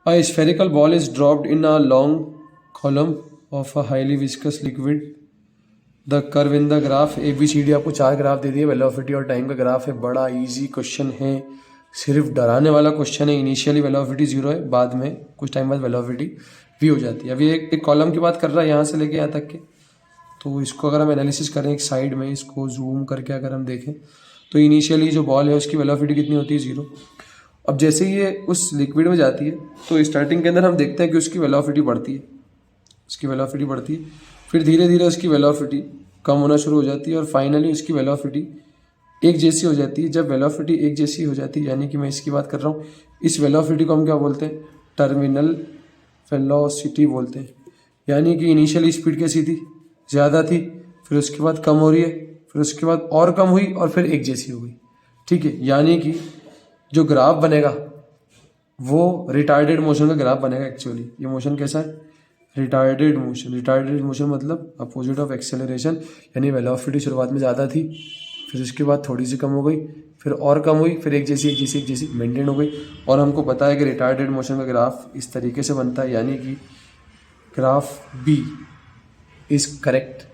A spherical ball is dropped in a long column of a highly viscous liquid. The curve in the graph A B C D आपको 4 graph दे दिए, velocity और time का graph है। बड़ा easy question है, सिर्फ डराने वाला क्वेश्चन है। इनिशियली वेलोसिटी 0 है, बाद में कुछ टाइम बाद वेलोसिटी v हो जाती है। अभी एक कॉलम की बात कर रहा है यहाँ से लेके यहाँ तक के, तो इसको अगर हम एनालिसिस करें एक साइड में, इसको जूम करके अगर हम देखें तो इनिशियली जो बॉल है उसकी वेलोसिटी कितनी होती है 0। अब जैसे ही ये उस लिक्विड में जाती है तो स्टार्टिंग के अंदर हम देखते हैं कि उसकी वेलोसिटी बढ़ती है, उसकी वेलोसिटी बढ़ती है, फिर धीरे धीरे उसकी वेलोसिटी कम होना शुरू हो जाती है और फाइनली उसकी वेलोसिटी एक जैसी हो जाती है। जब वेलोसिटी एक जैसी हो जाती है, यानी कि मैं इसकी बात कर रहा हूँ, इस वेलोसिटी को हम क्या बोलते हैं, टर्मिनल वेलोसिटी बोलते हैं। यानी कि इनिशियल स्पीड कैसी थी, ज़्यादा थी, फिर उसके बाद कम हो रही है, फिर उसके बाद और कम हुई और फिर एक जैसी हो गई। ठीक है, यानी कि जो ग्राफ बनेगा वो रिटार्डेड मोशन का ग्राफ बनेगा। एक्चुअली ये मोशन कैसा है, रिटार्डेड मोशन। रिटार्डेड मोशन मतलब अपोजिट ऑफ एक्सेलरेशन, यानी वेलोसिटी शुरुआत में ज़्यादा थी, फिर उसके बाद थोड़ी सी कम हो गई, फिर और कम हुई, फिर एक जैसी मेंटेन हो गई। और हमको पता है कि रिटार्डेड मोशन का ग्राफ इस तरीके से बनता है, यानी कि ग्राफ बी इज़ करेक्ट।